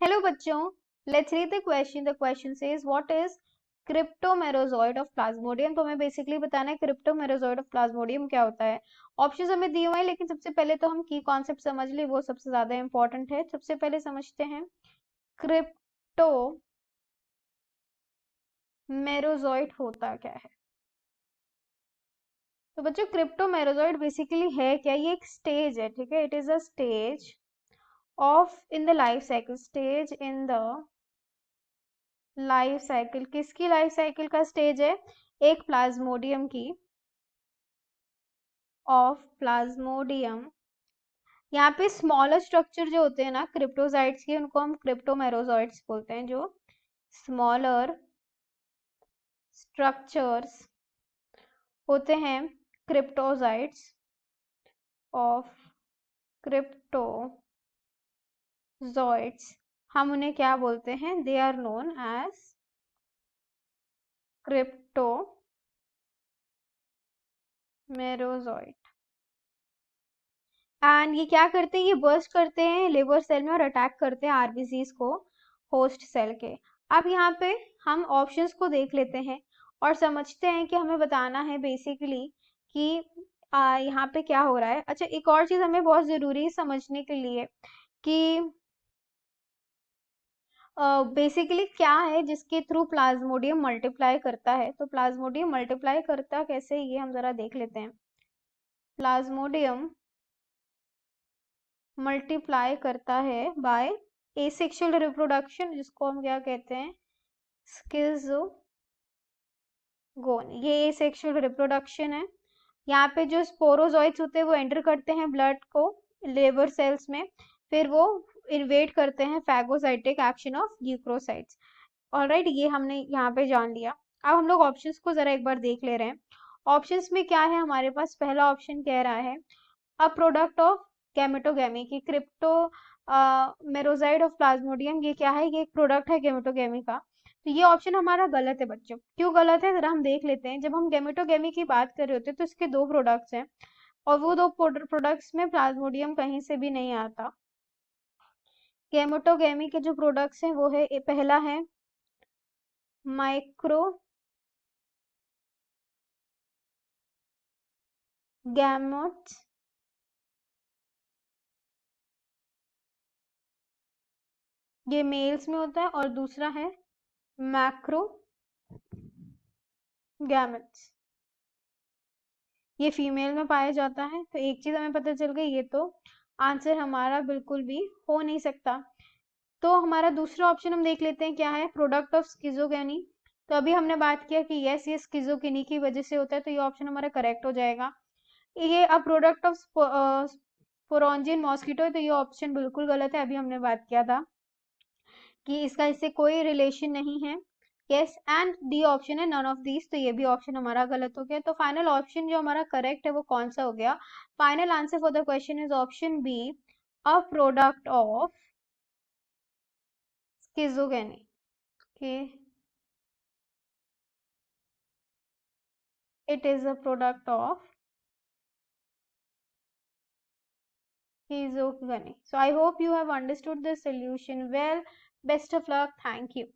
Hello बच्चों, let's read the question. The question says what is cryptomerozoite of plasmodium. तो हमें basically बताना है क्रिप्टोमेरोजॉइड ऑफ प्लाज्मोडियम क्या होता है. ऑप्शंस हमें दिए हुए हैं, लेकिन सबसे पहले तो हम की कॉन्सेप्ट समझ ले, वो सबसे ज्यादा इंपॉर्टेंट है. सबसे पहले समझते हैं क्रिप्टोमेरोजॉइड होता क्या है. तो बच्चों, क्रिप्टोमेरोजॉइड बेसिकली है क्या, ये एक स्टेज है. ठीक है, it is a stage of in the life cycle. Stage in the life cycle. किसकी लाइफ साइकिल का स्टेज है? एक प्लाज्मोडियम की. Of Plasmodium. यहाँ पे स्मॉलर स्ट्रक्चर जो होते हैं ना क्रिप्टोजाइट्स के, उनको हम क्रिप्टोमेरोजॉइट्स बोलते हैं. जो स्मॉलर स्ट्रक्चर्स होते हैं क्रिप्टोजाइट्स ऑफ क्रिप्टोजॉइट्स, हम उन्हें क्या बोलते हैं? They are known as cryptomerozoite. And ये क्या करते हैं? ये बर्स्ट करते हैं लिवर सेल में और अटैक करते हैं आरबीसीज को, होस्ट सेल के. अब यहाँ पे हम ऑप्शंस को देख लेते हैं और समझते हैं कि हमें बताना है बेसिकली कि यहाँ पे क्या हो रहा है. अच्छा, एक और चीज हमें बहुत जरूरी है समझने के लिए कि बेसिकली क्या है जिसके थ्रू प्लाज्मोडियम मल्टीप्लाई करता है. तो प्लाज्मोडियम मल्टीप्लाई करता कैसे, ये हम जरा देख लेते हैं. प्लाज्मोडियम मल्टीप्लाई करता है बाय एसेक्सुअल रिप्रोडक्शन, जिसको हम क्या कहते हैं? स्किज़ोगोनी. ये एसेक्सुअल रिप्रोडक्शन है. यहाँ पे जो स्पोरोजोइट्स होते हैं वो एंटर करते हैं ब्लड को, लिवर सेल्स में. फिर वो इन्वेट करते हैं फैगोसाइटिक एक्शन ऑफ यूक्रोसाइट्स. ऑलराइट, ये हमने यहाँ पे जान लिया. अब हम लोग ऑप्शंस को जरा एक बार देख ले रहे हैं. ऑप्शंस में क्या है हमारे पास? पहला ऑप्शन कह रहा है अ प्रोडक्ट ऑफ गैमेटोगेमी की. क्रिप्टो मेरोजाइड ऑफ प्लाज्मोडियम ये क्या है? ये एक प्रोडक्ट है गैमेटोगेमी का. तो ये ऑप्शन हमारा गलत है बच्चों. क्यों गलत है, जरा हम देख लेते हैं. जब हम गैमेटोगेमी की बात कर रहे होते हैं तो इसके दो प्रोडक्ट्स हैं, और वो दो प्रोडक्ट्स में प्लाज्मोडियम कहीं से भी नहीं आता. गैमेटोगेमी के जो प्रोडक्ट्स हैं वो है, पहला है माइक्रो गैमेट्स. ये मेल्स में होता है. और दूसरा है मैक्रो गैमेट्स, ये फीमेल में पाया जाता है. तो एक चीज हमें पता चल गई, ये तो आंसर हमारा बिल्कुल भी हो नहीं सकता. तो हमारा दूसरा ऑप्शन हम देख लेते हैं क्या है? Product of schizogony. तो अभी हमने बात किया कि यस, ये स्किजोगेनी की वजह से होता है, तो ये ऑप्शन हमारा करेक्ट हो जाएगा. ये अब प्रोडक्ट ऑफ स्पोरोंजियन मॉस्किटो है, तो ये ऑप्शन बिल्कुल गलत है. अभी हमने बात किया था कि इसका इससे कोई रिलेशन नहीं है. यस, एंड डी ऑप्शन है नन ऑफ दीज, तो ये भी ऑप्शन हमारा गलत हो गया. तो फाइनल ऑप्शन जो हमारा करेक्ट है वो कौन सा हो गया? Final answer for the question is option B, a product of schizogony. Okay, it is a product of schizophrenia. So I hope you have understood the solution well. Best of luck. Thank you.